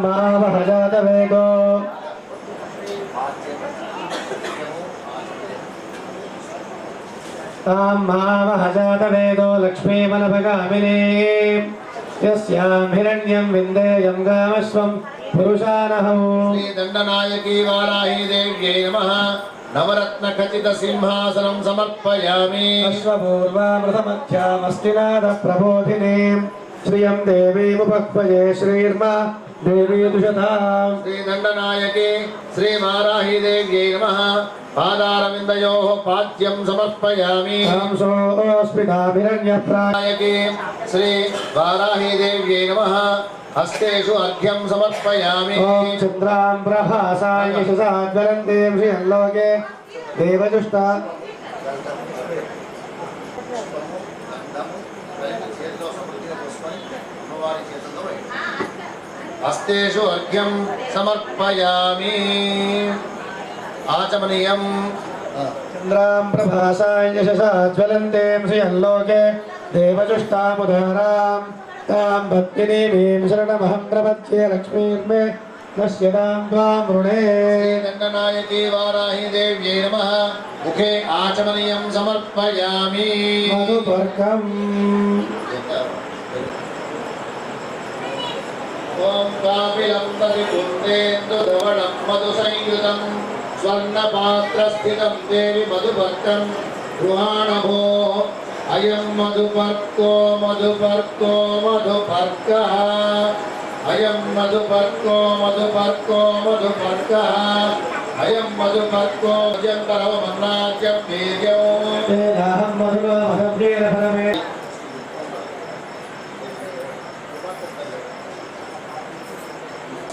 महावहजातवेगो महावहजातवेगो लक्ष्मीमनभगामिनी यस्यां हिरण्यं विन्देयं गामश्वं पुरुषानहं श्री दण्डनायकी वाराही देव्यै नमः नवरत्न खचित सिंहासनं समर्पयामि अश्वपूर्वामृतमध्यामस्तिनाद प्रबोधिनीं श्रियं देवीमुपह्वये श्रीर्मा देवी दुषतां श्री दण्डनायकी श्री वाराही देव्यै नमः पादारविन्दयोः पाद्यं समर्पयामि हंसोऽस्मिताभिरण्यप्राणायकी श्री वाराही देव्यै नमः हस्तेषु अर्घ्यं समर्पयामि ॐ चन्द्रां प्रभासाय यशसाज्वलन्तीं श्रियल्लोके देवजुष्टा हस्तेषु अर्घ्यं समर्पयामि आचमनीयम् चन्द्रां प्रभासाय यशसाज्वलन्तीं श्रियल्लोके देवजुष्टामुदारां तां भक्तिनीमीं शरणमहं प्रपद्ये लक्ष्मीर्मे नश्यतां त्वां वृणे दण्डनायकी वाराही देव्यै नमः मुखे आचमनीयं समर्पयामि मधुपर्कम् ॐ कापिलं दधिकुन्देन्दुधवलं मधुसंयुतं स्वर्णपात्रस्थितं देवि मधुपर्कं गृहाणभो अयं मधुपर्को मधुपर्को मधुपर्कः अयं मधुपर्को मधुपर्को मधुपर्कः अयं मधुपर्को जन्तरवमन्नाद्यं वीर्यौ तेनाहं मधुरोमहव्येरफलमे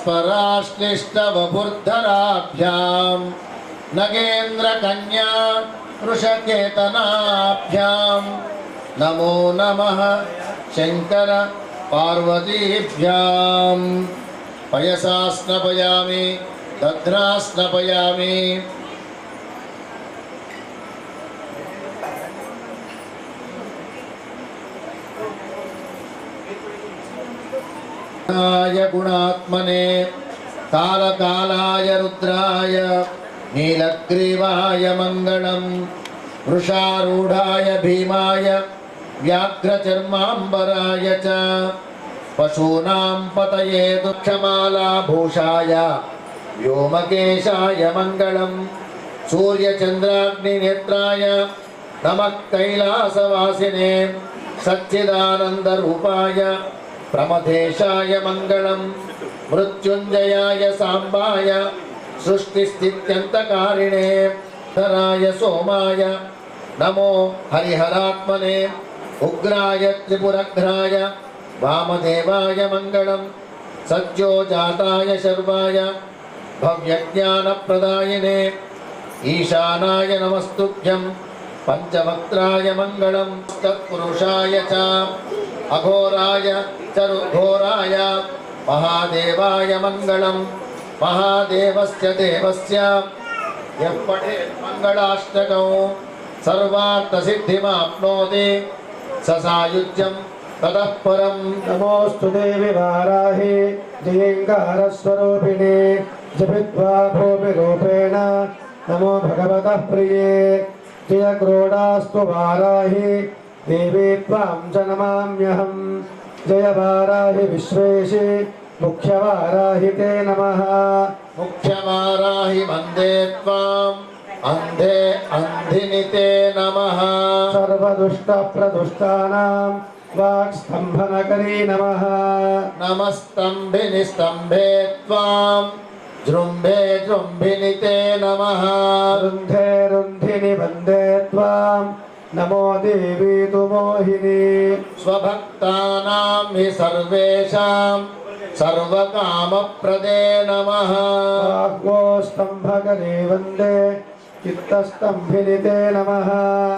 पराश्लिष्टवपुर्धराभ्यां नगेन्द्रकन्या वृषकेतनाभ्यां नमो नमः शङ्कर पार्वतीभ्यां पयसा स्नपयामि दध्ना स्नपयामि गुणात्मने कालकालाय रुद्राय नीलग्रीवाय मङ्गलम् वृषारूढाय भीमाय व्याघ्रचर्माम्बराय च पशूनां पतये दुःखमालाभूषाय व्योमकेशाय मङ्गलम् सूर्यचन्द्राग्निनेत्राय नमः कैलासवासिने सच्चिदानन्दरूपाय प्रमथेशाय मङ्गलम् मृत्युञ्जयाय साम्बाय सृष्टिस्थित्यन्तकारिणे धराय सोमाय नमो हरिहरात्मने उग्राय त्रिपुरग्राय वामदेवाय मङ्गलम् सज्जोजाताय शर्वाय भव्यज्ञानप्रदायिने ईशानाय नमस्तुभ्यं पञ्चवक्त्राय मङ्गलम् तत्पुरुषाय च अघोराय चरुघोराय महादेवाय मङ्गलम् महादेवस्य देवस्य यः पठेत् मङ्गलाष्टकौ सर्वार्थसिद्धिमाप्नोति स सायुज्यं ततः परम् नमोऽस्तु देवि वाराहि जयेङ्कारस्वरूपिणे जपित्वा भूमिरूपेण नमो भगवतः प्रिये जय क्रोडास्तु वाराहि देवी त्वां च नमाम्यहम् जय वाराहि विश्वेशि मुख्यवाराहि ते नमः मुख्यवाराहि वन्दे त्वाम् अन्धे अन्धिनि ते नमः सर्वदुष्टप्रदुष्टानां वाक्स्तम्भनकरी नमः नमस्तम्भिनि स्तम्भे त्वाम् जृम्भे जृम्भिनि ते नमः रुन्धे रुन्धिनि वन्दे त्वां नमो देवी तु मोहिनी स्वभक्तानां हि सर्वेषां सर्वकामप्रदे नमः बाह्वोस्तम्भकरे वन्दे चित्तस्तम्भिनि ते नमः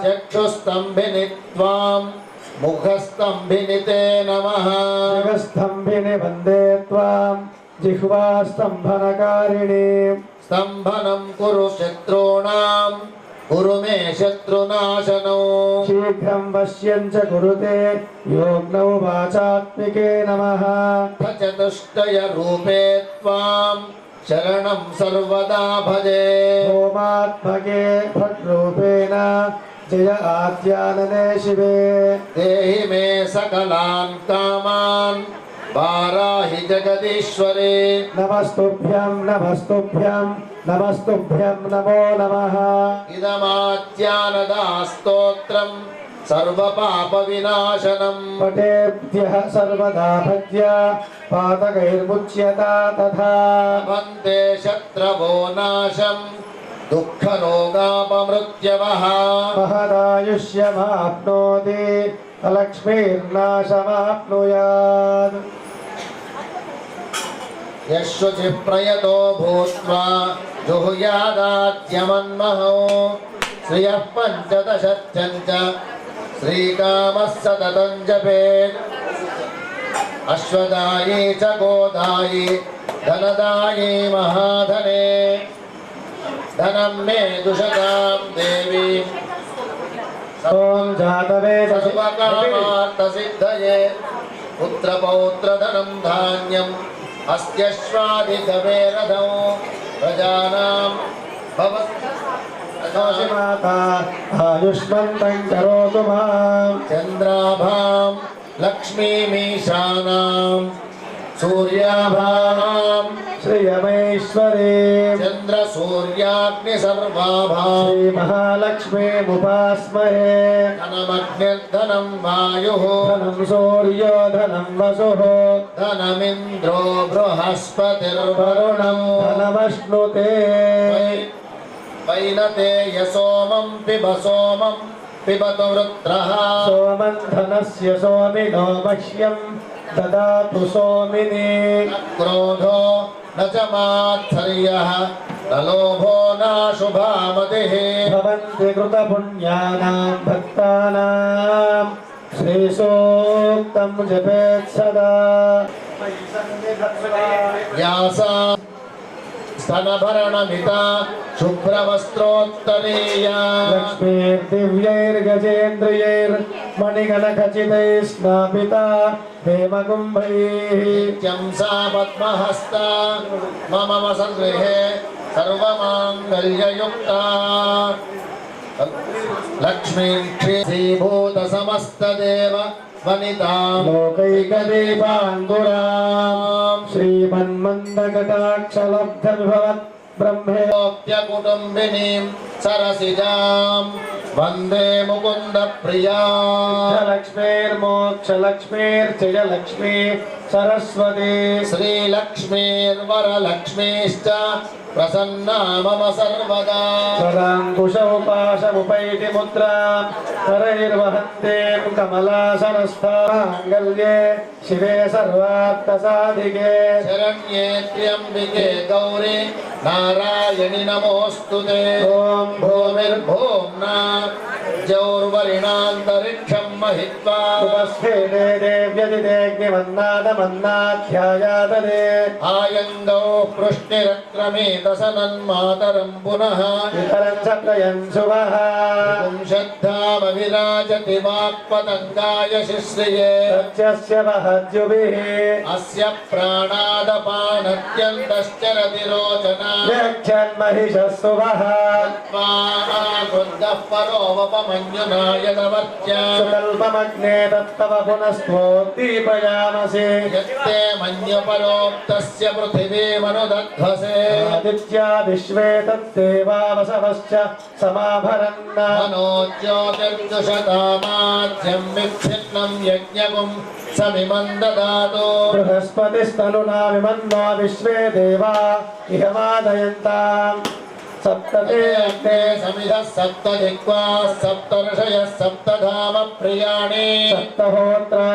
चक्षुस्तम्भिनि त्वां मुखस्तम्भिनि ते नमः जगस्तम्भिनि वन्दे त्वां जिह्वास्तम्भनकारिणी स्तम्भनं कुरु शत्रूणां कुरु मे शत्रुनाशनौ शीघ्रं वश्यं च कुरुते योग्नौ वाचात्मिके नमः चतुष्टयरूपे त्वां शरणं सर्वदा भजे होमात्मके भद्रूपेण जय आद्यानने शिवे देहि मे सकलान् कामान् वाराहि जगदीश्वरे नमस्तुभ्यं नमस्तुभ्यं नमस्तुभ्यं नमो नमः इदमाद्यानदास्तोत्रं सर्वपापविनाशनं पठेभ्यः सर्वदा भज्य पातकैर्मुच्यता तथा वन्दे शत्रवो नाशं दुःखरोगापमृत्यवः महदायुष्यमाप्नोति लक्ष्मीर्नाशमाप्नुयात् यशुचिप्रयतो भूत्वा जुहुयादाद्यमन्महो श्रियः पञ्चदशत्यञ्च श्रीकामः सततं जपेत् अश्वदायी च गोदायी धनदायी महाधने धनं मे दुषतां देवी ॐ जातवेदसि सर्वकामार्थसिद्धये पुत्रपौत्रधनं धान्यम् अस्त्यश्वादिगवे रथो प्रजानां काशी माता आयुष्मन्तं करोतु मां चन्द्राभां लक्ष्मीमीशानां सूर्याभां श्रियमैश्वरीं चन्द्रसूर्याग्निसर्वाभां श्रीमहालक्ष्मीमुपास्महे धनमग्निर्धनं वायुः धनं सूर्यो धनं वसुः धनमिन्द्रो बृहस्पतिर्वरुणं वरुणं धनमश्नुते वैनते यसोमं पिबतु वृत्रः सोमं धनस्य सोमिनो मह्यं ददातु सोमिनी न क्रोधो न च मात्सर्यः न लोभो नाशुभामतिः भवन्ति कृतपुण्यानां भक्तानां श्रीसूक्तं जपेत् सदा व्यासा स्तनभरणमिता शुभ्रवस्त्रोत्तरीया लक्ष्मीर्दिव्यैर्गजेन्द्रियैर्मणिगणखचितैः स्नापिता हेमकुम्भैः नित्यं सा पद्महस्ता मम वसगृहे सर्वमाङ्गल्ययुक्ता लक्ष्मीं क्षीभूतसमस्तदेव वनितां लोकैकदीपाङ्गुरां श्रीमन्मन्दकटाक्षलब्धविभवत् ब्रह्मेऽप्यकुटुम्बिनीं सरसिजां वन्दे मुकुन्दप्रियां लक्ष्मीर्मोक्षलक्ष्मीर्जयलक्ष्मी सरस्वती श्रीलक्ष्मीर्वरलक्ष्मीश्च प्रसन्ना मम सर्वदा स्वराङ्कुशमुपाशमुपैति मुद्रां करैर्वहन्तीं कमलासनस्थाङ्गल्ये शिवे सर्वार्थसाधिके शरण्ये त्र्यम्बिके गौरी नारायणि नमोऽस्तु ते ॐ भूमिर्भूम्ना जौर्वरिणान्तरिक्षं महित्वा उपस्थिते देव्यदिदेग्निमन्नादमन्नाध्यायातदे आयङ्गौ पृष्टिरक्रमेतसनन्मातरं पुनः इतरं सत्रयं शुभः श्रद्धामविराजति वाक्पतङ्गाय शिश्रिये सत्यस्य महद्युभिः अस्य प्राणादपानत्यन्तश्चरति रोचना व्याख्यान्महिषः शुभः क्रुद्धः परोवपमन्युना यदवर्त्या सुकल्पमग्ने तत्तव पुनस्त्वोद्दीपयामसि यत्ते मन्यपरोक्तस्य पृथिवीमनुदध्वसे आदित्या विश्वे तत्तेवा वसवश्च समाभरन् मनोज्योतिर्दुषतामाध्यं विच्छिन्नं यज्ञकुं समिमं ददातु बृहस्पतिस्तनुना विमन्नो विश्वे देवा इह मादयन्ताम् सप्तते अग्ने समिधः सप्तदिक्वा सप्तर्षयः सप्तधाम प्रियाणि सप्तहोत्रा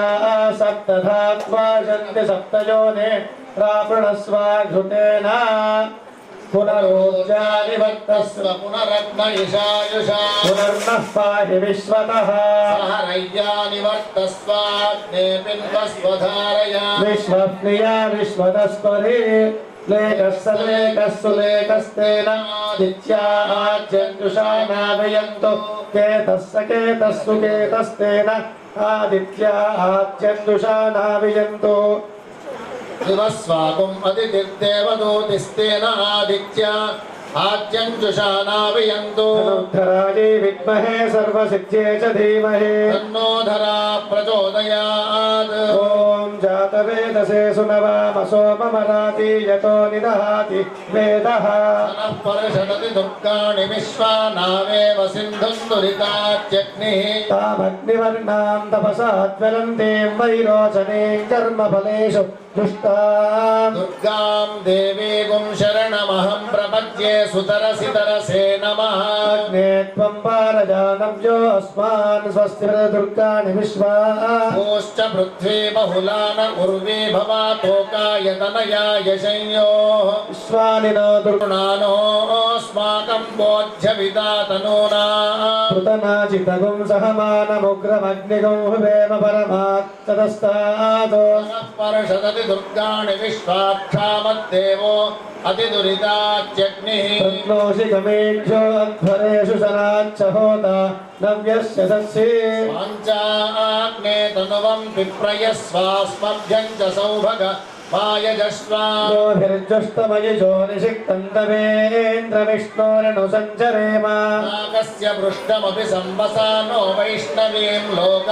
सप्तधात्वा जन्ति सप्तयोने प्रापणस्वाघृतेन पुनरोज्जानि वर्तस्व पुनरग्न इषायुषा पुनर्नः पाहि विश्वतः सहरय्यानि वर्तस्वाग्ने पिन्वस्वधारया विश्वप्रिया विश्वतस्परि लेकस्सुलेकस्तेन आदित्याद्यञ्जुषा नावयन्तु केतस्सु केतस्तेन आदित्याद्यञ्जुषा नावयन्तु दिवस्वाकुम् अदितिर्देवदूतिस्तेन आदित्या आद्यञ्जुषा नावयन्तु धरायै विद्महे सर्वसिद्ध्यै च धीमहि तन्नो धरा प्रचोदयात् ॐ जातवेदसे सुनवामसो ममराति यतो निदहाति वेदः नः परिषदति दुर्गाणि विश्वानावेव सिन्धुं दुरितात्यग्निः तामग्निवर्णां तपसा ज्वलन्तीं वैरोचनीं कर्मफलेषु दुष्टां दुर्गां देवीगुं शरणमहं प्रपद्ये सुतरसितरसे नमः अग्ने त्वं पारजानव्यो अस्मान् स्वस्ति दुर्गाणि विश्वा भूश्च पृथ्वी बहुलान उर्वी भवातोकायतनया यशंयोः विश्वानि नो दुर्गुणानोऽस्माकं बोध्यविदातनूना दुर्गुणाचितगुं सहमानमुग्रमग्निगुं हुवेम परमात्तदस्तादो परषदति दुर्गाणि विश्वाक्षामद्देवो अतिदुरितात्यग्निः तन्नोषि गमेभ्यो अध्वरेषु शनाच्च होता नव्यस्य सत्सि पाञ्चाग्ने तनुवं विप्रयस्वास्मभ्यं च सौभग मायजस्वा गोभिर्जुष्टमयिजो निषिक्तन्तवेन्द्रविष्णोरणु सञ्चरेम नागस्य पृष्ठमपि संवसानो वैष्णवीं लोक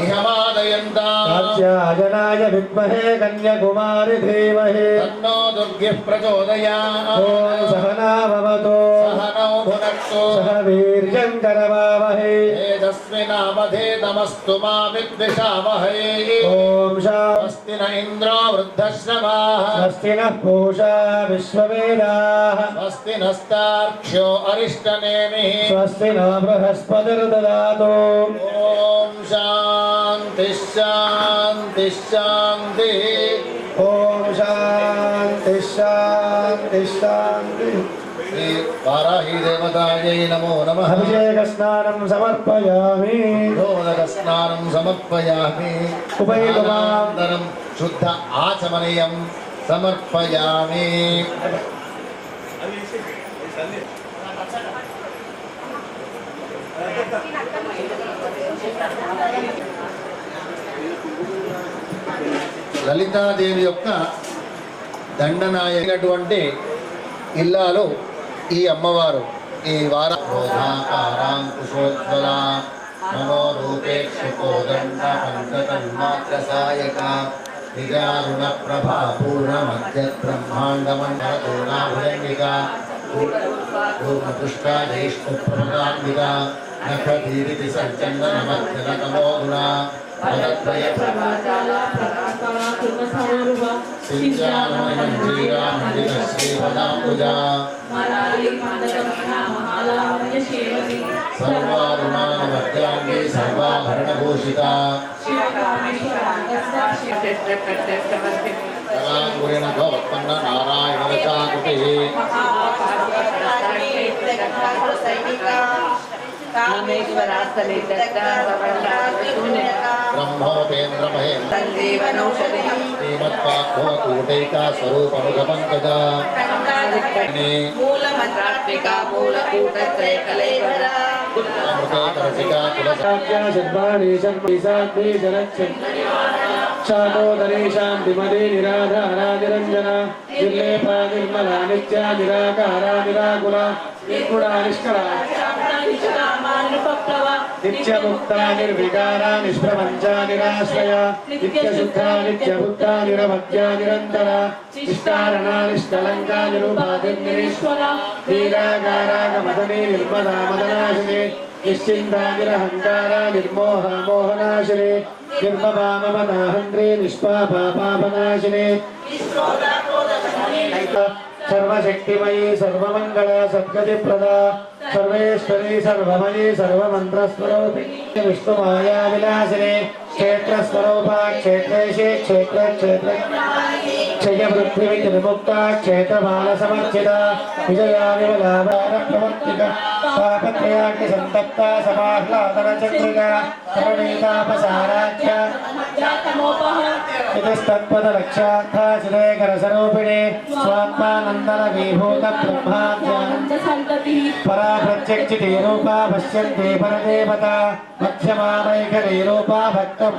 इहमादयन्ता कात्यायनाय विद्महे कन्याकुमारि धीमहि तन्नो दुर्गिः प्रचोदयात् ॐ सहना भवतु सहनौ भुनक्तु सह वीर्यं करवावहै तेजस्विनावधेतमस्तु मा विद्विषावहै ॐ स्वस्ति न इन्द्रो वृद्धश्रवाः स्वस्ति नः पूषा विश्ववेदाः स्वस्ति नस्तार्क्ष्यो अरिष्टनेमिः स्वस्ति नो बृहस्पतिर्ददातु ॐ शान्तिः शान्तिः शान्तिः ॐ शान्तिः शान्तिः शान्तिः श्री वाराही देवतायै नमो नमः अभिषेकस्नानं समर्पयामि रोदकस्नानं समर्पयामि उभयगुणान्तरं शुद्ध आचमनीयं समर्पयामि లలితాదేవి యొక్క దండనాయకటువంటి ఇల్లాలు ఈ అమ్మవారు ఈ వారాంకుశోజ్వల మనోరూపేక్షు కోదండ పంచతన్మాత్రసాయక నిజారుణ ప్రభా పూర్ణ మధ్య బ్రహ్మాండమండలతోనాభురంగిక పూర్ణపుష్టాదేష్టు ప్రమదాన్విక నఖధీరితి సజ్జన్న మధ్యన తమోగుణ పదద్వయ సర్వారుణానవర్గాంగి సర్వాభరణభూషిత కళాంగురిణ భవత్పన్న నారాయణవశాకుటి బ్రహ్మోపేంద్ర మహేంద్ర శ్రీమత్పాఠోకూటైకా స్వరూపముఖపంకజ అమృతేకరసికా శాంతోదరీశాం విమలే నిరాధారా నిరంజన నిర్లేపా నిర్మలా నిత్యా నిరాకారా నిరాకుల నిర్గుణా నిష్కళా నిత్యముక్తా నిర్వికారా నిష్ప్రపంచా నిరాశ్రయ నిత్యశుద్ధా నిత్యబుద్ధా నిరమధ్యా నిరంతర నిష్కారణా నిష్కలంకా నిరుపాధిర్నిరీశ్వర నీరాకారాగమదనే నిర్మలా మదనాశినే నిశ్చింతా నిరహంకారా నిర్మోహ మోహనాశినే నిర్మమామమనాహంత్రే నిష్పాపా పాపనాశినే सर्वशक्तिमयी सर्वमंगल सद्गतिप्रदा सर्वेश्वरी सर्वमयी सर्वमंत्रस्वरूपी विष्णुमाया विलासिनी क्षेत्रस्वरूपा क्षेत्रेशे क्षेत्र क्षयवृद्धिविद्य विमुक्ता क्षेत्रमानसमर्चिता विजया विमलाभारप्रवर्तिका पापत्रयाग्नि संतप्ता समाह्लादनचन्द्रिका करुणीतापसाराख्या इतस्तत्पदलक्ष्यार्था चिदेकरसरूपिणे स्वात्मानन्दनविभूतब्रह्माद्या परा प्रत्यक्षिते रूपा पश्यन्ते परदेवता मध्यमामैखरे रूपा भक्तम्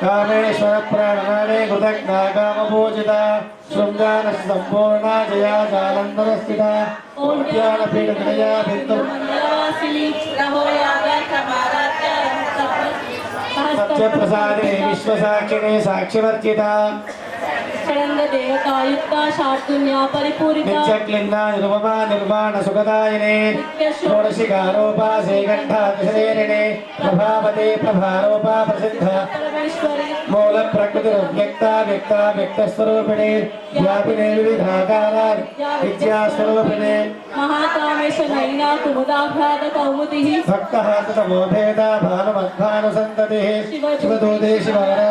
कामेश्वर प्राणाने कृतज्ञा कामपूजिता शृङ्गारस्य सम्पूर्णा जया जालन्दरस्थिता उद्यानपीठनिलया बिन्दु सत्यप्रसादिने विश्वसाक्षिणे साक्षिवर्जिता षडंग देवतायुक्ता शार्दुन्या परिपूरिता नित्यक्लिन्ना निरुपमा निर्वाण सुखदायिने षोडशिकारोपा श्रीकण्ठातिशरेरिणे प्रभावते प्रभारोपा प्रसिद्धा परमेश्वरी मूल प्रकृतिर्व्यक्ता व्यक्ता व्यक्तस्वरूपिणे व्यापिने विविधाकारा विद्यास्वरूपिणे महाकामेश नैना कुमुदाभ्रात कौमुदिः भक्तः तमोभेदा भानुमद्भानुसन्ततिः शिवदूते शिववरा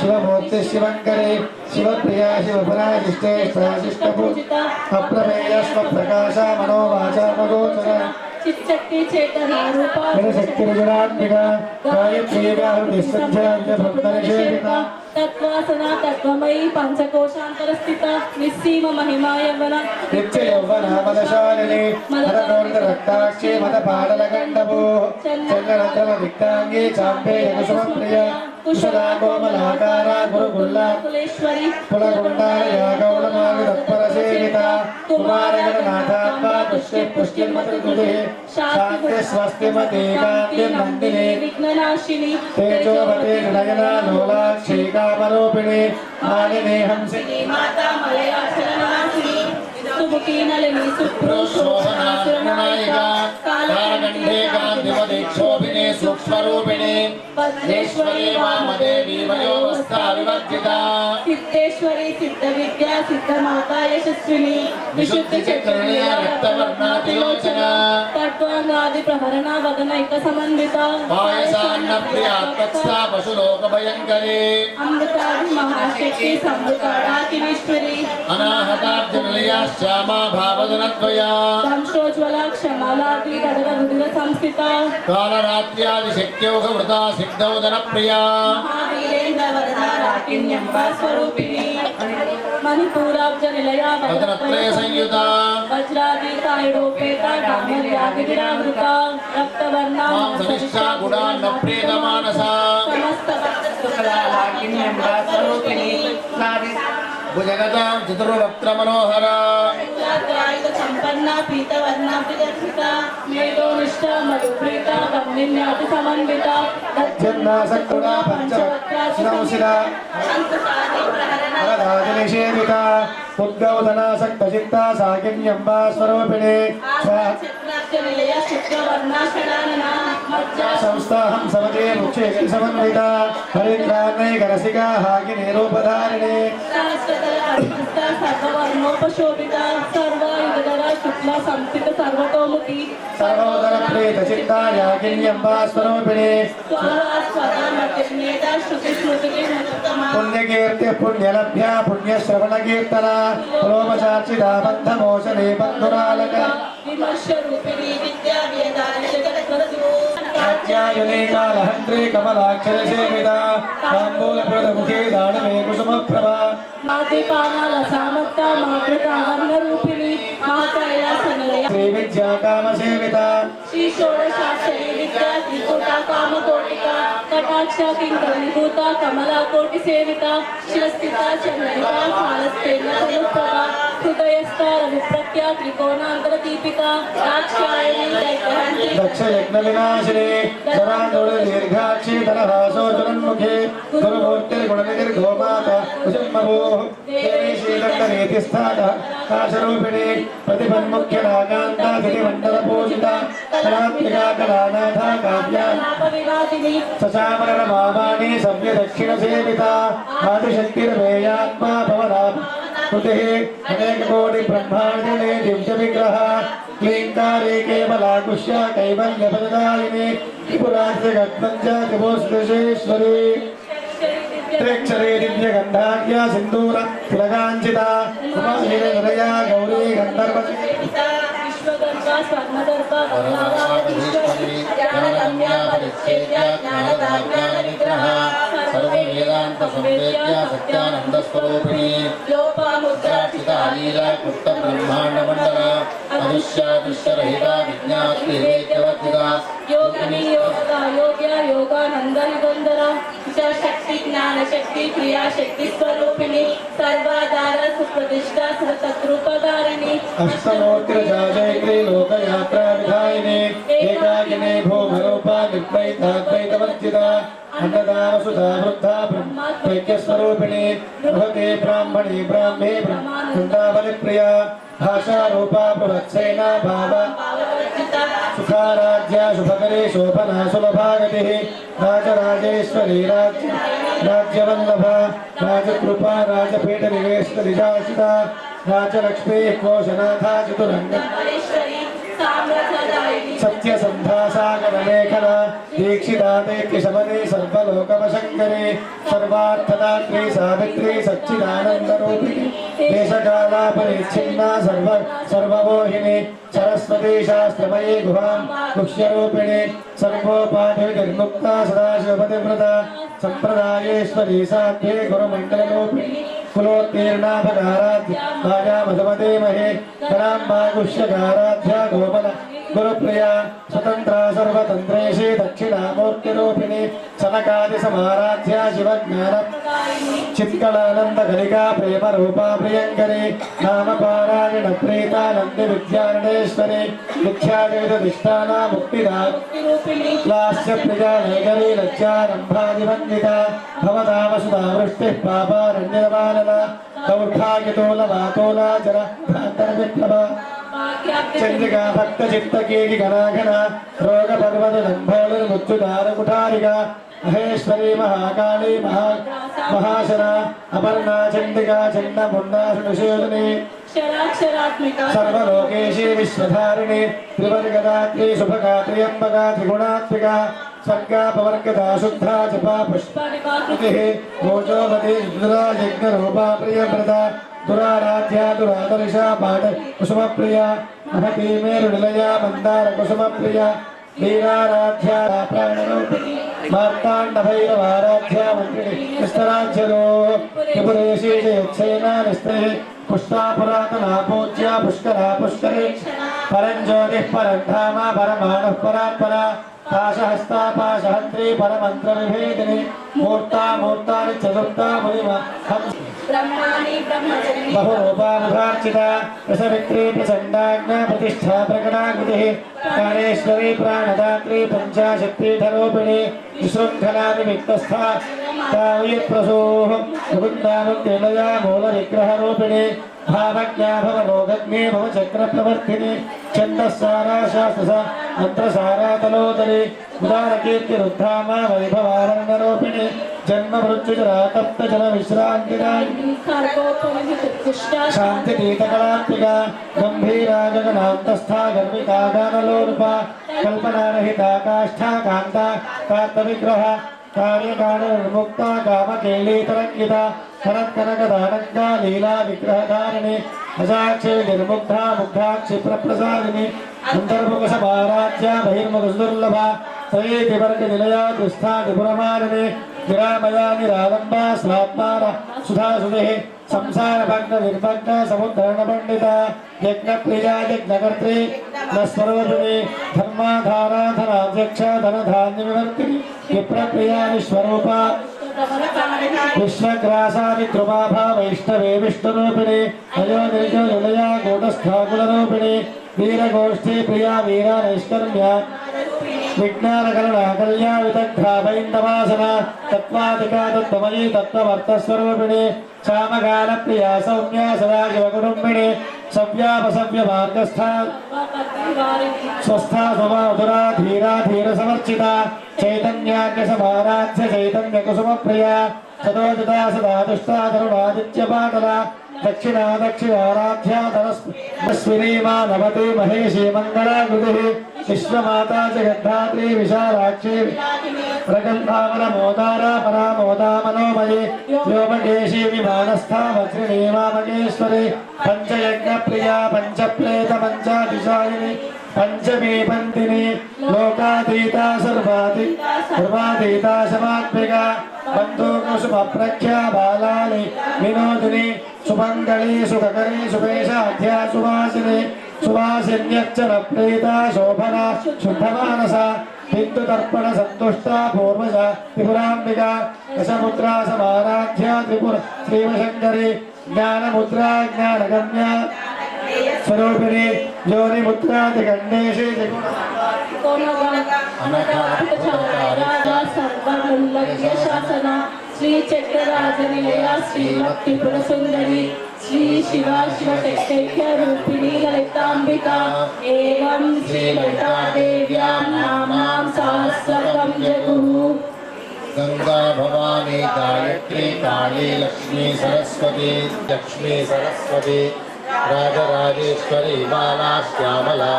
शिवमूर्ति शिवङ्करे शिवप्रिया शिवपराजिष्टे प्राशिष्टपूजिता अप्रमेय स्वप्रकाशा मनोवाचा मगोचरा चित्शक्ति चेतना रूपा शक्तिर्गुणात्मिका गायत्रीगाहुतिस्संध्याभक्तनिषेविता तत्वासना तत्वमयी पंचकोशान्तरस्थिता निस्सीम महिमा यवना नित्ययौवना मदशालिनी मदनोर्धरक्ताक्षी मदपाटलगण्डभो चन्द्ररत्नदिक्ताङ्गी चाम्पेयकुसुमप्रिया कुशला कोमलाकारा गुरुकुल्ला कुलेश्वरी कुलकुण्डालया गौलमार्गतत्परसेविता कुमारगणनाथात्मा पुष्टिर्मतिर्गुतिः शान्ति स्वस्तिमती कान्तिर्नन्दिनी विघ्ननाशिनी तेजोवती नयना लोलाक्षी कामरूपिणी मालिनी हंसिनी माता मलयाचलनाशिनी सुमुखी नलिनी शोभनायिका कालकण्ठे कान्तिमदीक्षोभिने सूक्ष्मरूपिणे वज्रेश्वरी वामदेवी वयोवस्था विवर्जिता सिद्धेश्वरी सिद्धविद्या सिद्धमाता यशस्विनी विशुद्धिचक्रणीया रक्तवर्णातिलोचना तत्त्वाङ्गादि प्रहरणा वदनैक समन्विता पायसान्नप्रिया तत्सा पशुलोकभयङ्करे अमृतादि महाशक्ति संवृताडाकिनीश्वरी अनाहताब्जनिलया श्यामा भावदनद्वया दंशोज्वला क्षमालादि गदग रुधिर संस्थिता कालरात्र्यादिशक्त्योगवृता सिद्धौदनप्रिया महावीरेन्द्र वरदा राकिण्यम्बा स्वरूपिणी मणिपूराब्ज निलया वदनत्रय संयुता वज्रादितायुडोपेता गाम्भीर्यादिविरावृता रक्तवर्णा सनिष्ठा गुणान्नप्रीतमानसा समस्त भक्तशुक्ला राकिण्यम्बा स्वरूपिणी भुजगतां चतुर्वक्त्रमनोहरा आयुध संपन्ना पीतवर्णा विदर्शिता मेधोनिष्ठा मधुप्रीता गम्यन्याति समन्विता जन्नासक्तुना पञ्चवक्त्रशिरा वरदाजनिषेविता उद्गौतनासक्तचित्ता साकिन्यम्बा स्वरूपिणे निलया शुक्रवर्णा षडानना संस्थाहं समजे मुक्षे समन्विता हरिद्रान्नैकरसिका हाकिनी रूपधारिणे सर्ववर्णोपशोभिता सर्वायुधरा शुक्ला संस्थित सर्वतोमुखी सर्वोदरप्रीतचित्ता याकिन्यम्बा स्वरूपिणे पुण्यकीर्ति पुण्यलभ्या पुण्यश्रवणकीर्तना रोमचार्चिता बद्धमोचने बन्धुरालक विमर्शरूपिणी विद्या वेदानि जगद्गुरु कात्यायनी कालहन्त्री कमलाक्षरसेविता ताम्बूलप्रदमुखे दानवे कुसुमप्रभा मातृपानाल सामत्ता मातृकामरूपिणी महाकैलासनिलया श्रीविद्या कामसेविता श्री षोडशाक्षरी विद्या त्रिपुटा कामकोटिका कटाक्ष किंकरीभूता कमला कोटि सेविता शिरस्थिता चंद्रिका कालस्तेन तनुप्रभा हृदयस्था रविप्रत्या त्रिकोणांतर दीपिका दाक्षायणी दैत्यहन्त्री दक्ष यज्ञ विनाशिनी जरांदोल दीर्घाक्षी धनहासो जगन्मुखे गुरुमूर्तिर्गुणनिधिर्गो माता कुसुम्भो देवी श्रीदत्तनीतिस्थाता काशरूपिणी प्रतिपन्मुख्यनागान्ता धितिमण्डलपूजिता कलात्मिका कलानाथा काव्या नापविवादिनी सचामरणमावाणी सव्यदक्षिणसेविता आदिशक्तिर्मेयात्मा भवना कृतिः अनेककोटि ब्रह्माण्डने दिव्यविग्रह क्लीङ्कारे केवलाकुष्या कैवल्यपददायिनी त्रिपुरास्य गत्पञ्च त्रिभुवनेश्वरी नेत्रेक्षरे दिव्यगन्धाढ्या सिन्दूर तिलकाञ्चिता उमाहिरया गौरी गन्धर्व विश्वकर्मा स्वर्णदर्पा गंगाधीश्वरी ज्ञानगम्या परिच्छेद्या ज्ञानदाज्ञाननिग्रह सर्ववेदान्त संवेद्या सत्यानंद स्वरूपिणी लोपामुद्रार्चिता लीला कृत ब्रह्मांड मंडल अदृश्य दृश्यरहिता विज्ञात्रिवेद्यवर्तिता योगिनी योगा योग्या योगानंद निबंधरा शक्ति ज्ञान शक्ति क्रिया शक्ति स्वरूपिणी सर्वाधार सुप्रतिष्ठा सततरूपधारिणी अष्टमोत्तरजाजयत्री लोकयात्रा विधायिनी एकाकिनी भूमरूपा निर्द्वैताद्वैतवर्जिता अन्नदा वसुधा वृद्धा ब्रह्मैक्यस्वरूपिणी बृहते ब्राह्मणी ब्राह्मे वृन्दावनिप्रिया भाषारूपा प्रवत्सेना भाव सुखाराज्या शुभकरी शोभना सुलभागतिः राजराजेश्वरी राज्यवल्लभा राजकृपा राजपीठनिवेशिता राजलक्ष्मी कोशनाथा चतुरङ्ग सत्यसन्धा सागरलेखना दीक्षिता देक्यशमने सर्वलोकवशङ्करे सर्वार्थदात्री सावित्री सच्चिदानन्दरूपिणी देशकालापरिच्छिन्ना सर्वमोहिनी सरस्वती शास्त्रमयी गुहां गुह्यरूपिणी सर्वोपाधिर्मुक्ता सदाशिवपतिव्रता सम्प्रदायेश्वरी साध्ये गुरुमण्डलरूपिणी कुलोत्तीर्णा भगाराध्या माया मधुमतीमहे कलाम्बा गुह्यकाराध्या गोपल गुरुप्रिया स्वतंत्रा सर्वतंत्रेशी दक्षिणामूर्तिरूपिणी सनकादिसमाराध्या शिवज्ञान चित्कलानन्दकलिका प्रेमरूपा प्रियङ्करी नामपारायण प्रीतानन्दि विद्यारणेश्वरी विख्यातविदधिष्ठाना मुक्तिदा लास्य प्रिया नैगरी लज्जारम्भादिवन्दिता भवता वसुधा वृष्टिः पापारण्यवानना दौर्भाग्यतोलवातोला जर भ्रान्तर्विप्लवा चंद्रिका भक्त चित्त केकी घनाघना रोग पर्वत लंभोलुर्मुच्युतार कुठारिका महेश्वरी महाकाली महाशना अपर्णा चंद्रिका चंड मुंडा सुनिशोधनी सर्वलोकेशी विश्वधारिणी त्रिवर्गदात्री शुभगा त्र्यंबका त्रिगुणात्मिका सर्गा पवर्गदा शुद्धा जपा पुष्पनिपाकृतिः भोजोमती रुद्रा यज्ञरूपा प्रियव्रता दुराराध्या दुरादर्शा पाठ कुसुमप्रिया महती मेरुनिलया मंदार कुसुमप्रिया वीराराध्या प्राणरूपिणी मार्ताण्डभैरवाराध्या मन्त्रिणी निस्तराज्यलो त्रिपुरेशी जयच्छेना निस्तेः पुष्टा पुरातना पूज्या पुष्करा पुष्करे परञ्ज्योतिः परन्धामा परमाणुः परात्परा पाशहस्ता पाशहन्त्री परमन्त्रविभेदिनी मूर्ता मूर्तानि चतुर्था मुनिमा ब्रह्माणि ब्रह्मचर्य बहुरूपा मुखार्चिता रसवित्री प्रचण्डाज्ञा प्रतिष्ठा प्रकटाकृतिः प्राणेश्वरी प्राणदात्री पञ्चाशक्तिधरूपिणी विशृङ्खलानिमित्तस्था तावयत्प्रसूः मुकुन्दानुक्तिलया मूलविग्रहरूपिणी भावज्ञा भवलोकज्ञे भवचक्रप्रवर्तिनी छन्दस्सारा शास्त्रसा मन्त्रसारा तलोदरी उदारकीर्तिरुद्धामा वैभवारण्यरूपिणी जन्ममृत्युजरा तप्तजलविश्रान्तिदायिनी शान्तिगीतकलात्मिका गम्भीरा गगनान्तस्था गर्विका गानलोरुपा कल्पनारहिता काष्ठा कान्ता कार्तविग्रह कार्यकारणमुक्ता कामकेलीतरङ्गिता भरत्कनकदानङ्गा लीला विग्रहधारिणी असाक्षी निर्मुग्धा मुग्धाक्षि प्रप्रसादिनी अन्तर्मुखसमाराध्या बहिर्मुखसुदुर्लभा त्रयेतिवर्गनिलया दुस्था त्रिपुरमालिनी निरामया निरालम्बा स्लात्मार सुधासुधिः संसारभग्न निर्भग्न समुद्धरणपण्डिता यज्ञप्रिया यज्ञकर्त्री नस्वरूपिणी धर्माधारा धनाध्यक्ष धनधान्यविवर्तिनी विप्रप्रिया विश्वरूपा विश्वग्रासा विद्रुमाभा वैष्णवे विष्णुरूपिणी अयोनिर्जो निलया कूटस्थाकुलरूपिणी वीरगोष्ठी प्रिया वीरा नैष्कर्म्या विज्ञानकरणा कल्या विदग्धा वैन्दवासना तत्त्वादिका तत्त्वमयी तत्त्वमर्थस्वरूपिणी सामगानप्रिया सौम्या सदाशिवकुटुम्बिनी सव्यापसव्यमार्गस्था स्वस्था स्वमधुरा धीरा धीरसमर्चिता चैतन्याग्निसमाराध्य चैतन्यकुसुमप्रिया सदोदिता सदा दुष्टा तरुणादित्यपाटला दक्षिणा दक्षिणाराध्या धनस्विनी मानवती महेशी मङ्गलाकृतिः विश्वमाता जगद्धात्री विशालाक्षी प्रगल्भावनमोदारा परामोदामनोमयि व्योमकेशी विमानस्था वज्रिणीवामकेश्वरी पञ्चयज्ञप्रिया पञ्चप्रेतपञ्चादिशायिनी पंचमी पंथिनी लोकातीता सर्वातीता समात्मिका बंधुकुसुम प्रख्या बालानि विनोदिनी सुमंगली सुखकरी सुपेशाध्या सुवासिनी सुवासिन्यक्षर प्रीता शोभना शुद्धमानसा हिन्दुतर्पण संतुष्टा पूर्वजा त्रिपुराम्बिका दशमुद्रा समाराध्या त्रिपुर श्रीवशंकरी ज्ञानमुद्रा ज्ञानगम्या स्वरूपिणी योनि मुद्रादिगण्डेशे राजा सर्वमुल्लभ्य शासना श्री चक्रराजनिलया श्रीमत्त्रिपुर सुंदरी श्री शिवा शिवशक्त्यैक्य रूपिणी ललितांबिका एवं श्री ललिता देव्यां नामां सहस्रकं जगुः गंगा भवानी गायत्री काली लक्ष्मी सरस्वती राजराजेश्वरी बाला श्यामला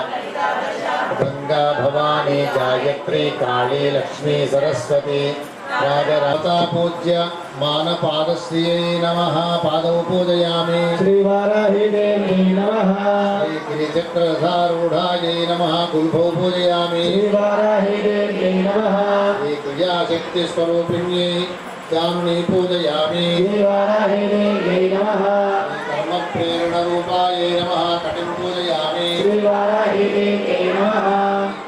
गंगा भवानी गायत्री काली लक्ष्मी सरस्वती राजराता पूज्य मानपादस्यै नमः पादौ पूजयामि श्रीवाराही देवी नमः श्री गिरिचक्रधारूढायै नमः कुल्भौ पूजयामि श्रीवाराही देवी नमः श्री क्रियाशक्तिस्वरूपिण्यै चामुण्डी पूजयामि श्रीवाराही देवी नमः कर्मप्रेरणरूपायै नमः कटिं पूजयामि श्रीवाराही देवी नमः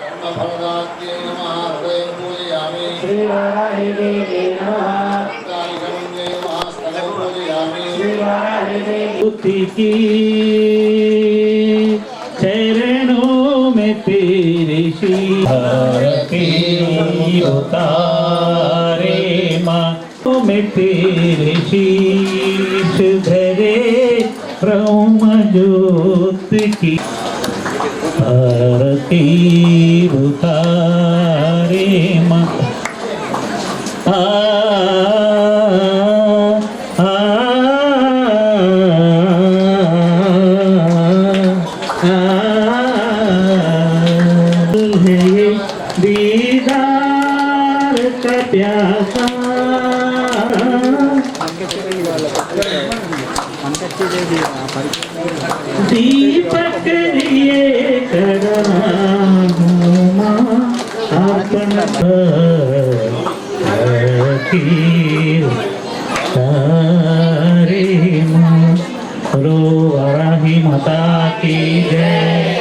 कर्मफलदात्यै नमः हृदयं पूजयामि श्रीवाराही देवी नमः कालिकमन्यै नमः स्थलं पूजयामि श्रीवाराही देवी की चरणों में तेरे की उतारे माँ में तेरे शीश धरे ब्रह्म ज्योत की आरती उतारे माँ दीदार का प्यासा दीपक लिए करा अपना तारे माँ रो वराही माता की जय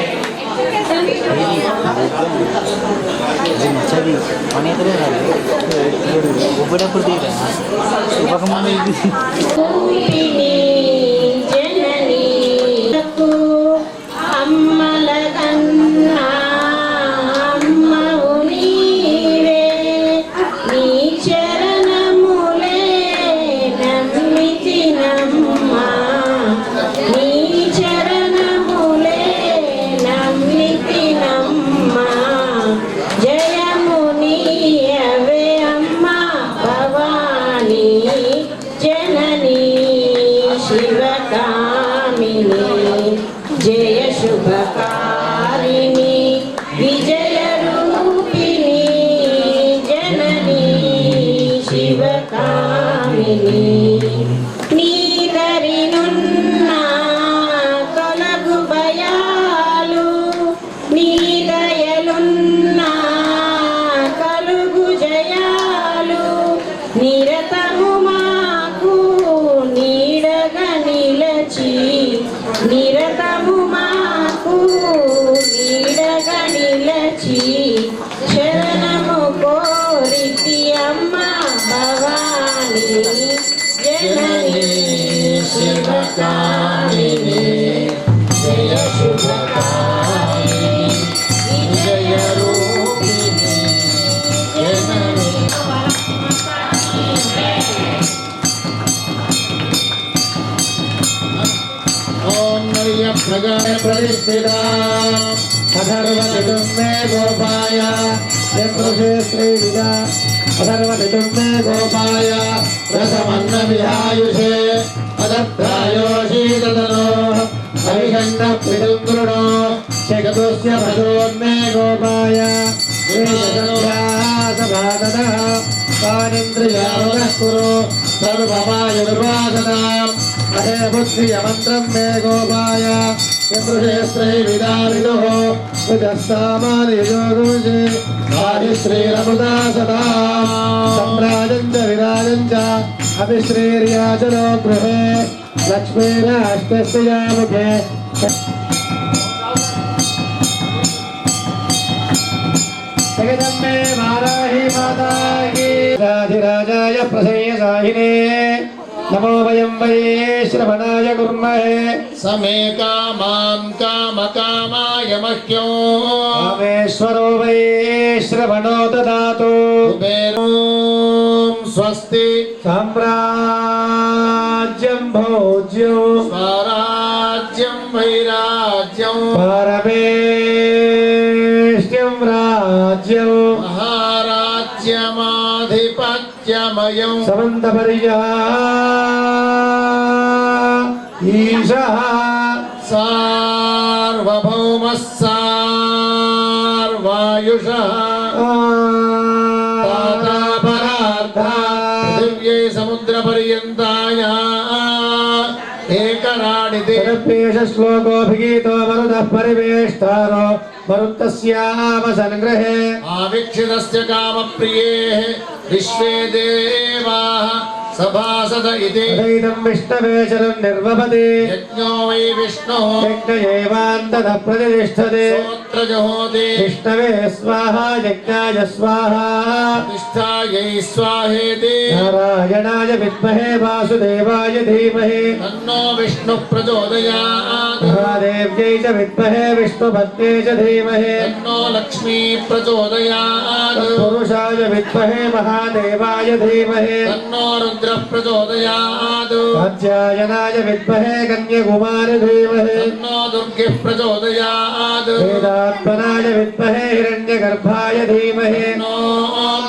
जय शुभकारिणी विजय रूपिणी जननी शिवकामिनी नीदरिनुन्ना तोलगु भयालु नीदयलुन्ना कलुगु जयालु निरतमु माकु नीडगा निलची निरतमु माकु नीडगा निलची शरणमु कोरिति अम्मा भवानी जननी शिवकामिनी जय शुभकामिनी विजय रूपिणी जननी ओम नय्य प्रगण प्रतिष्ठिता अधर्वतितुं मे गोपाय यत्रुषे श्रीविदा अधर्वतितुं मे गोपाय रसमन्नविहायुषे अदत्तायोषीदनो हरिषण्णप्रिदं गुरुणो शक्तुस्य भजोन्मे गोपाय वेदसन्ध्यासभादत मनः तानिन्द्रियावगः कुरु सर्वमायुर्वासनाम् महे बुद्धियमन्त्रं मे गोपाय विदुः विदस्तामानियोगुजे आदि श्रीरमुदा सदा सम्राजं च विराजं च अभिश्रीर्याचनो गृहे लक्ष्मीराष्ट्रस्य मुखे जगदं मे वाराहि माता की राधिराजाय प्रसेयसाहिने नमो वयं वै श्रवणाय कुर्महे समे कामां कामकामाय मह्यो कामेश्वरो वै श्रवणो ददातु कुबेरो स्वस्ति साम्राज्यं भोज्यो स्वराज्यं वैराज्यं परमेष्ट्यं राज्यं महाराज्यमाधिपत्यमयं समन्तपर्या ईशः सार्वभौमः सार्वायुषः पृथिव्यै समुद्रपर्यन्ताय एकराणिते सर्वेश श्लोकोऽभिगीतो मरुतः परिवेष्टारो मरुत्तस्यामसङ्ग्रहे आवीक्षितस्य कामप्रियेः विश्वे देवाः सभासद इति तदैदं विष्णवेशरं निर्वपति यज्ञो वै विष्णुः यज्ञयैवान्ततः प्रतिष्ठते स्तोत्रजहोति विष्णवे स्वाहा यज्ञाय स्वाहा प्रतिष्ठायै स्वाहेति नारायणाय विद्महे वासुदेवाय धीमहि तन्नो विष्णुः प्रचोदयात् महादेव्यै च विद्महे विष्णुपत्न्यै च धीमहि तन्नो लक्ष्मी प्रचोदयात् तत्पुरुषाय विद्महे महादेवाय धीमहि तन्नो रुद्रः प्रचोदयात् कात्यायनाय विद्महे कन्याकुमारि धीमहि तन्नो दुर्गिः प्रचोदयात् वेदात्मनाय विद्महे हिरण्यगर्भाय धीमहि तन्नो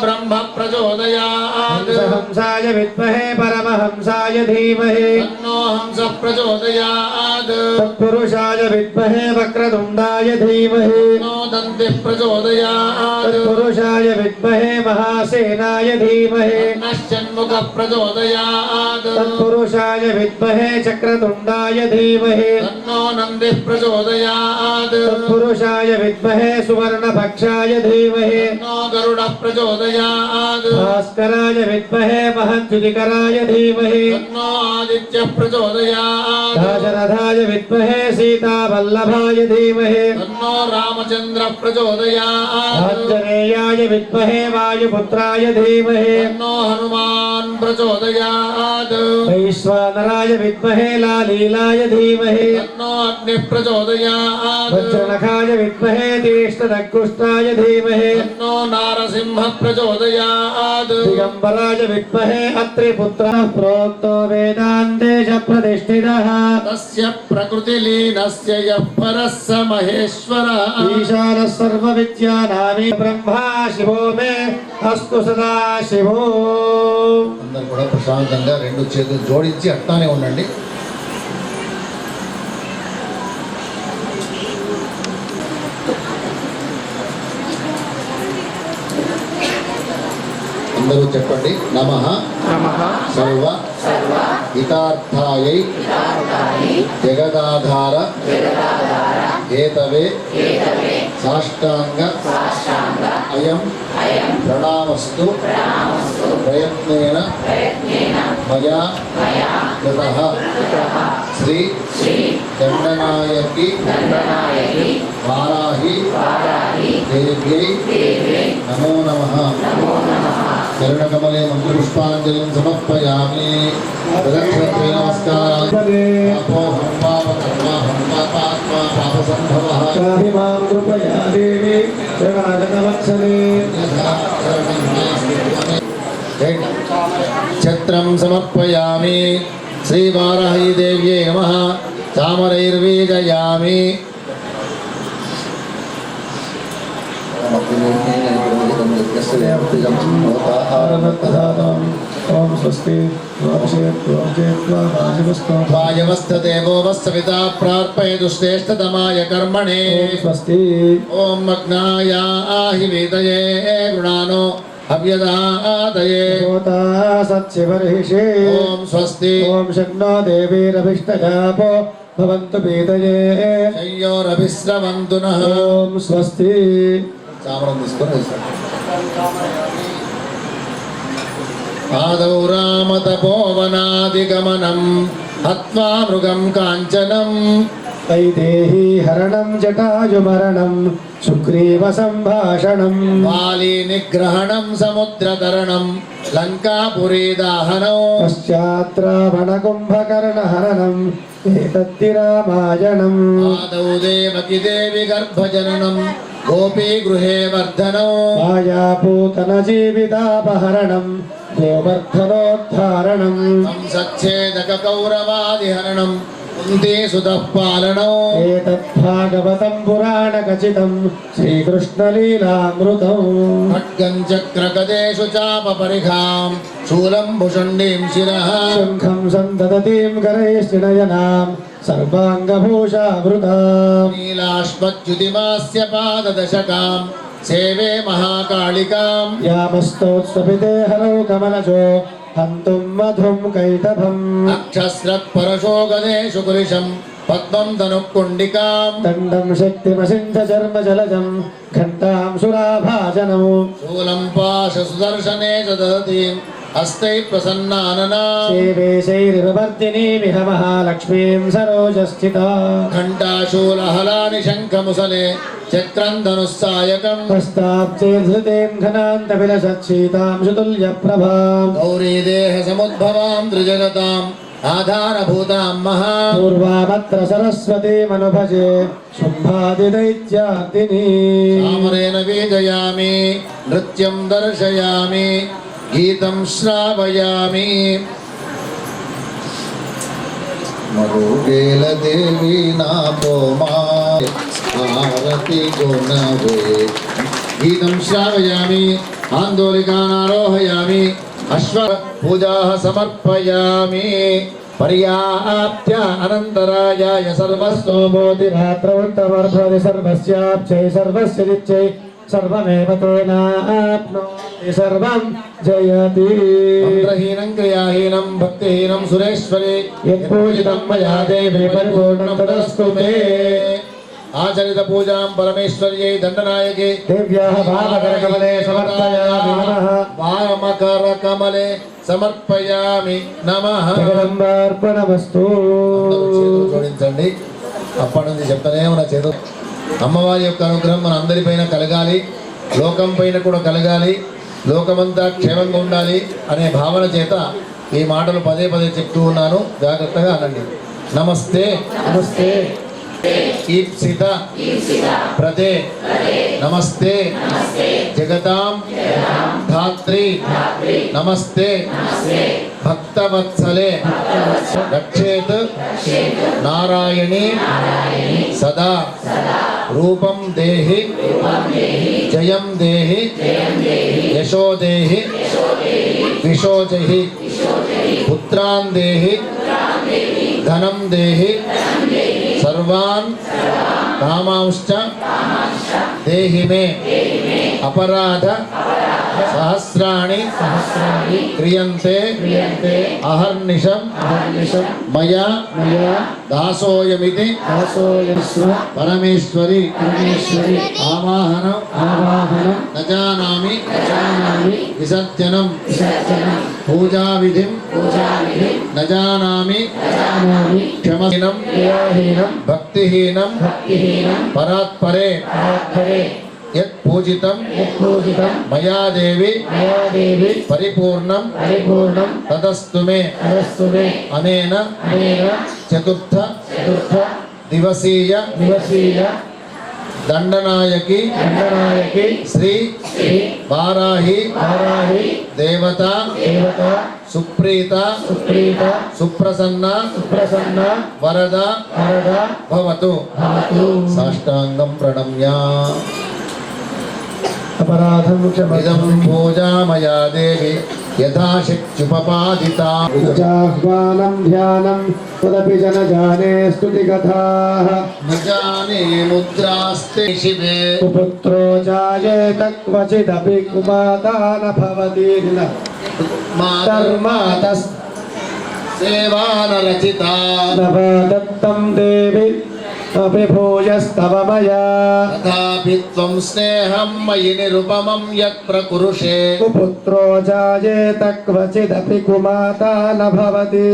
ब्रह्म प्रचोदयात् हंसाय विद्महे परमहंसाय धीमहि तन्नो हंसः प्रचोदयात् तत्पुरुषाय विद्महे वक्रतुण्डाय धीमहि तन्नो दन्तिः प्रचोदयात् तत्पुरुषाय विद्महे महासेनाय धीमहि तन्नश्चन्मुखः प्रचोदयात् तत्पुरुषाय विद्महे चक्रतुण्डाय धीमहि तन्नो नन्दिः प्रचोदयात् तत्पुरुषाय विद्महे सुवर्णभक्षाय धीमहि तन्नो गरुडः प्रचोदयात् भास्कराय विद्महे महद्युतिकराय धीमहि तन्नो आदित्यः प्रचोदयात् दाशरथाय विद्महे सीतावल्लभाय धीमहि तन्नो रामचन्द्रः प्रचोदयात् आञ्जनेयाय विद्महे वायुपुत्राय धीमहि तन्नो हनुमान् प्रचोदयात् वैश्वानराय विद्महे लालीलाय धीमहि तन्नो अग्निः प्रचोदयात् वज्रनखाय विद्महे तीक्ष्णदग्गुष्टाय धीमहि तन्नो नारसिंहः प्रचोदयात् दिगम्बराय विद्महे अत्रिपुत्रः प्रोक्तो वेदान्ते च प्रतिष्ठितः तस्य प्रकृतिलीनस्य यः परः स महेश्वरः ईशानः सर्वविद्यानामि ब्रह्मा शिवो मे अस्तु सदा शिवो అందరూ కూడా ప్రశాంతంగా రెండు చేతులు జోడించి అట్టానే ఉండండి. అందరూ చెప్పండి. నమః సర్వ హితార్థాయై జగదాధార హేతవే సాష్టాంగ అయం ప్రణామస్తు ప్రయత్నేన మయా కృతః శ్రీ దండనాయకి వారాహి దేవ్యై నమో నమః. కరుణకమలే మంత్రపుష్పాంజలిం సమర్పయామి. ప్రదక్షిణత్వే నమస్కారామి. పాపోహం పాపకర్మాహం పాపాత్మా పాపసంభవః మాం కృపయా దేవి శరణాగతవత్సలే ఛత్రం సమర్పయామి. శ్రీవారాహి దేవ్యై నమః. తామరైర్వీజయామి. ఓం స్వస్తి వాయవస్తదేవోవస్తవితా ప్రార్పయతు శ్రేష్ఠతమాయ కర్మణే. స్వస్తి ఓం మగ్నాయ ఆహి వేదయే గృణానో हव्यदातये भूता सत्शिवर्हिषे ओम स्वस्ति ॐ शन्नो देवीरभिष्टजापो भवन्तु पीतये शय्योरभिस्रवन्तु नः ॐ स्वस्ति चामरं తీసుకొని आदौ रामतपोवनादिगमनं हत्वा मृगं काञ्चनं वैदेही हरणं जटायुमरणं सुग्रीवसम्भाषणं वालीनिग्रहणं समुद्रतरणं लङ्कापुरीदाहनौ पश्चात् रावणकुम्भकर्णहरणम् एतद्धि रामायणम् आदौ देवकी देवी गर्भजननं गोपीगृहे वर्धनौ मायापूतनजीवितापहरणं गोवर्धनोद्धारणम् कंसच्छेदककौरवादिहरणं कुन्तीसुतः पालनौ एतद्भागवतं पुराणखचितं श्रीकृष्णलीलामृतम् खड्गं चक्रगदेषु चापपरिखां शूलं भुषण्डीं शिरः शङ्खं सन्ददतीं करैश्चिनयनां सर्वाङ्गभूषावृताम् नीलाश्वच्युतिमास्य पाददशकां सेवे महाकालिकां यामस्तोत्सविते हरौ कमलजो हन्तुं मधुं कैटभम् अक्षस्रत्परशो गदेषु कुलिशं पद्मं धनुक्कुण्डिकां दण्डं शक्तिमसिन्धचर्मजलजं घण्टां सुराभाजनम् शूलं पाशसुदर्शने च ददतीं हस्तैः प्रसन्नाननां सेवे शैरिववर्तिनीमिह महालक्ष्मीं सरोजस्थिता घण्टाशूलहलानि शङ्खमुसले चक्रं धनुस्सायकं हस्ताब्जे धृतें घनान्तविलसच्छीतां सुतुल्यप्रभाम् गौरीदेहसमुद्भवां त्रिजगताम् आधारभूतां महा पूर्वामत्र सरस्वतीमनुभजे शुम्भादिदैत्यार्दिनी सामरेण वीजयामि नृत्यं दर्शयामि गीतं श्रावयामि मरुगेल देवी नापो मारति गुणवे गीतं श्रावयामि आन्दोलिकान् आरोहयामि अश्व पूजाः समर्पयामि पर्याप्त्य अनन्तरायाय सर्वस्तो स्तोमोतिरात्रवन्तमर्भवति सर्वस्याब्जै सर्वस्य नित्यै सर्वमेव तेनाप्नोति सर्वं जयति मन्त्रहीनं क्रियाहीनं भक्तिहीनं सुरेश्वरी यत्पूजितं मया देवी परिपूर्णं तदस्तु मे आचरित पूजां परमेश्वर्यै दण्डनायके देव्याः वामकरकमले समर्पयामि नमः वामकरकमले సమర్పయామి నమః జగదంబార్పణమస్తు చేతులు జోడించండి అప్పటి నుంచి చెప్తానే మన చేతులు అమ్మవారి యొక్క అనుగ్రహం మన అందరిపైన కలగాలి లోకం పైన కూడా కలగాలి లోకమంతా క్షేమంగా ఉండాలి అనే భావన చేత ఈ మాటలు పదే పదే చెప్తూ ఉన్నాను జాగ్రత్తగా అనండి నమస్తే నమస్తే ఈప్సిత ప్రదే నమస్తే జగతాం ధాత్రి నమస్తే భక్తవత్సలే రక్షేత్ నారాయణి సదా రూపం దేహి జయం దేహి యశో దేహి విశోజహి పుత్రాన్ దేహి ధనం దేహి सर्वान् कामांश्च देहि मे अपराध सहस्राणि क्रियन्ते अहर्निशं मया दासोऽयमिति परमेश्वरी आवाहनं न जानामि विसर्जनं पूजाविधिं न जानामि क्षमहीनं भक्तिहीनं परात्परे यत् पूजितं मया देवी परिपूर्णं तदस्तु मे अनेन चतुर्थ दिवसीय दंडनायकी श्री वाराही देवता सुप्रीता सुप्रसन्ना वरदा भवतु साष्टांगं प्रणम्य अपराधं इदं पूजा मया देवी యథాశక్త్యుపపాదితా జాహ్వానం ధ్యానం తదపి జన జానే స్తుతి కథాః న జానే ముద్రాస్తే శివే పుత్రో జాయేత క్వచిదపి కుమాతా న భవతి ధర్మాతస్ సేవాన రచితా నవదత్తం దేవి అభిభూయస్తవ మయా తథాపి త్వం స్నేహం మయి నిరుపమం యత్ ప్రకురుషే పుత్రో జాయేత క్వచిదపి కుమాతా న భవతి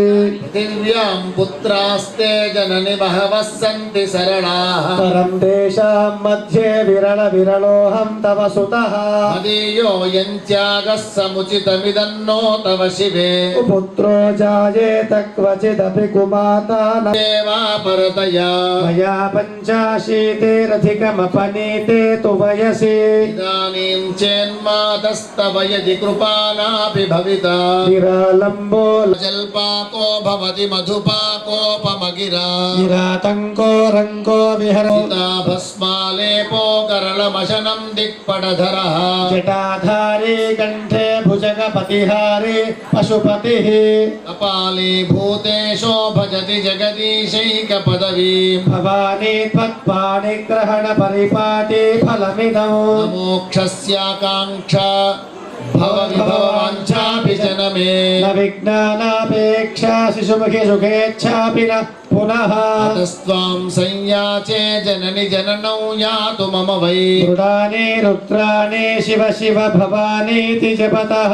పృథివ్యాం పుత్రాస్తే జనని బహవః సంతి సరళాః పరం తేషాం మధ్యే విరళోహం తవ సుతః మదీయో యంత్యాగः సముచితమిదన్నో తవ శివే పుత్రో జాయేత క్వచిదపి కుమాతా న దేవా పరతయా మయా పంచాశీతిరధికమపనీతే తు వయసి ఇదానీం చేన్మాతస్తవ యది కృపానాపి భవితా నిరాలంబో జల్పాకో భవతి మధుపాకోపమగిరా నిరాతంకో రంగో విహరో భస్మాలేపో కరళమశనం దిక్పడధరః జటాధారీ కంఠే భుజగపతిహారీ పశుపతిః కపాలీ భూతేశో భజతి జగదీశైక పదవీం భవానీ త్వత్పాణిగ్రహణ పరిపాటి ఫలమిదం మోక్షస్యాకాంక్ష భవ విభవాంఛాపి జనమే న విజ్ఞానాపేక్షా శిశుముఖి సుఖేచ్ఛాపి న పునః తస్త్వాం సంయాచే జనని జననౌ యాతు మమ వై మృడాని రుద్రాణి శివ శివ భవానీతి జపతః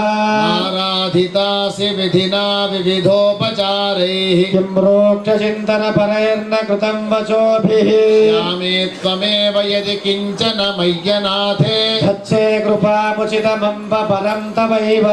ఆరాధితాసి విధినా వివిధోపచారైః కిం ప్రోక్షచింతన పరైర్న కృతం వచోభిః యామే త్వమేవ యది కించన మయ్యనాథే ధత్సే కృపాముచితమంబ పరం తవైవ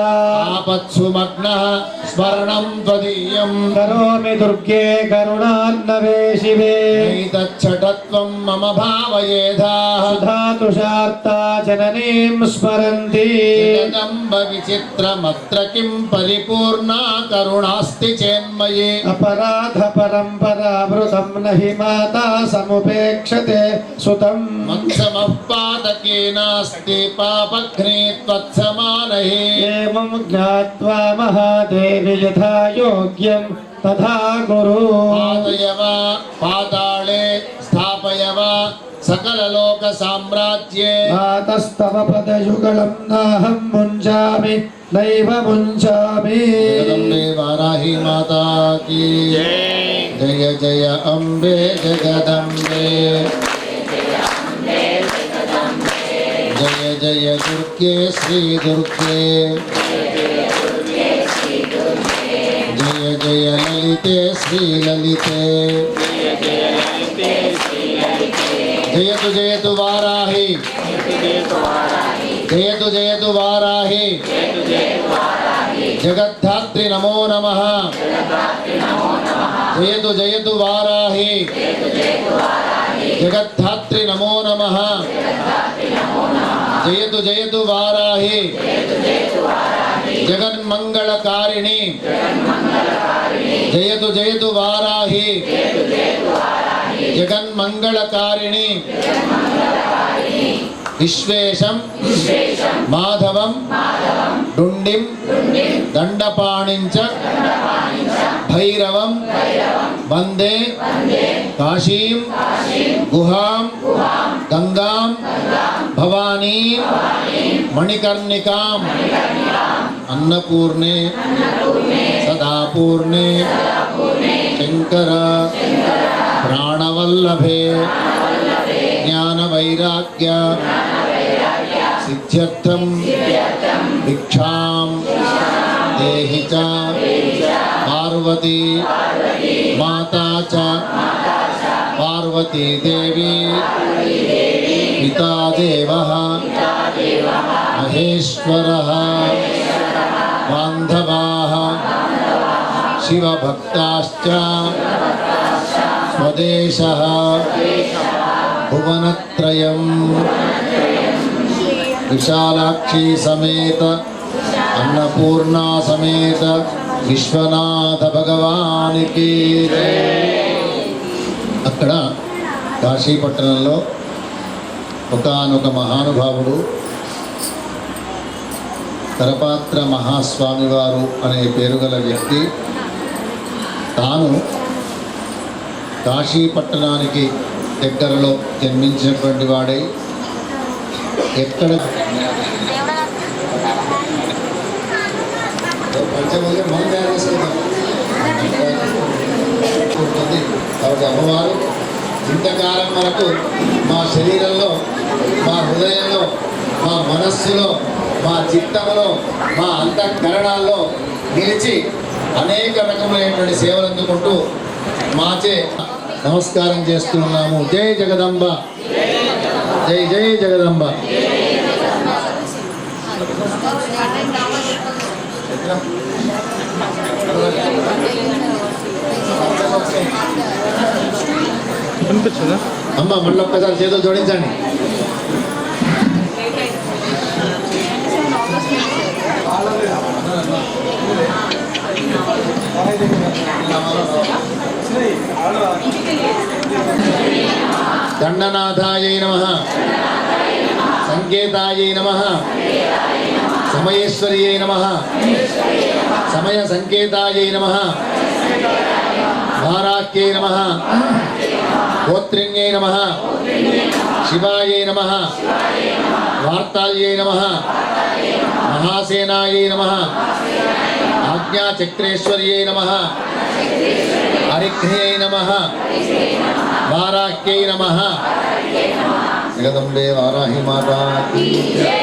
ఆపత్సు మగ్నః స్మరణం త్వదీయం కరోమి దుర్గే కరుణాన్నవే శివే నైతచ్చటత్వం మమ భావయేధాః సుధాతుషార్తా జననీం స్మరంతి జగదంబ విచిత్రమత్ర కిం పరిపూర్ణా కరుణాస్తి చేన్మయే అపరాధ పరంపరావృతం నహి మాతా సముపేక్షతే సుతం మత్సమః పాతకేనాస్తి పాపఘ్నే త్వత్సమానహే ఏమం జ్ఞాత్వా మహాదేవి యథా యోగ్యం తథా కురు పాదయ వా పాతాళే స్థాపయ వా సకలలోక సామ్రాజ్యే మాతస్తవ పదయుగళం నాహం ముంచామి నైవ ముంచామి జగదంబే వారాహి మాతా కీ జయ జయ అంబే జగదంబే జయ జయ దుర్గే శ్రీ దుర్గే జయ జయ లలితే శ్రీ లలితే జయతు జయతు వారాహి జయతు జయతు వారాహి జగద్ధాత్రి నమో నమః జయతు జయతు వారాహి జగద్ధాత్రి నమో నమః జయతు జయతు వారాహి జగన్మంగళకారిణి జయతు జయతు వారాహి జగన్మంగళకారిణి విశ్వేశం మాధవం డుండిం దండపాణించ భైరవం వందే కాశీం గుహాం గంగాం భవానీ మణికర్ణికాం అన్నపూర్ణే సదాపూర్ణే శంకర ప్రాణవల్లభే జ్ఞానవైరాగ్య సిద్ధ్యర్థం భిక్షాం దేహి చ పార్వతీ మాతా చ పార్వతీ దేవి పితా దేవః మహేశ్వరः బాంధవాः శివభక్తాశ్చ స్వదేశः భువనత్రయం విశాలాక్షి సమేత అన్నపూర్ణా సమేత విశ్వనాథ భగవానికి అక్కడ కాశీపట్టణంలో ఒకానొక మహానుభావుడు కరపాత్ర మహాస్వామి వారు అనే పేరు గల వ్యక్తి తాను కాశీ పట్టణానికి దగ్గరలో జన్మించినటువంటి వాడై ఎక్కడ కాబట్టి అమ్మవారు ఇంతకాలం మనకు మా శరీరంలో, మా హృదయంలో, మా మనస్సులో, మా చిత్తములో, మా అంతఃకరణాల్లో నిలిచి అనేక రకములైనటువంటి సేవలు అందుకుంటూ మాచే నమస్కారం చేస్తున్నాము. జై జగదంబ, జై జై జగదంబ. అమ్మ మళ్ళీ ఒక్కసారి చేతులు జోడించండి. దండనాథాయై నమః, సంకేతాయై నమః, సమయేశ్వర్యై నమః, సమయ సంకేతాయై నమః, వారాక్యై నమః, గోత్రిణ్యై నమః, శివాయై నమః, వార్తాల్యై నమః, మహాసేనాయై నమః, ఆజ్ఞాచక్రేశ్వర్యై నమః, హరిఘ్న్యై నమః, వారాక్యై నమః. జగదంబే వారాహి మాతా కీ జై.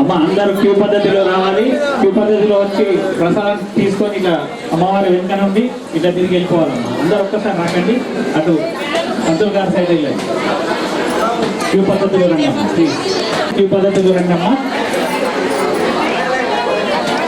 అమ్మ అందరూ క్యూ పద్ధతిలో రావాలి. క్యూ పద్ధతిలో వచ్చి ప్రసాదం తీసుకొని ఇట్లా అమ్మవారి వెనుక నుండి ఇట్లా తిరిగి వెళ్ళిపోవాలమ్మా. అందరూ ఒక్కసారి రాకండి, అటు పంతులు గారి సైడ్ వెళ్ళండి. క్యూ పద్ధతిలో రండి అమ్మా, క్యూ పద్ధతిలో రండి అమ్మా.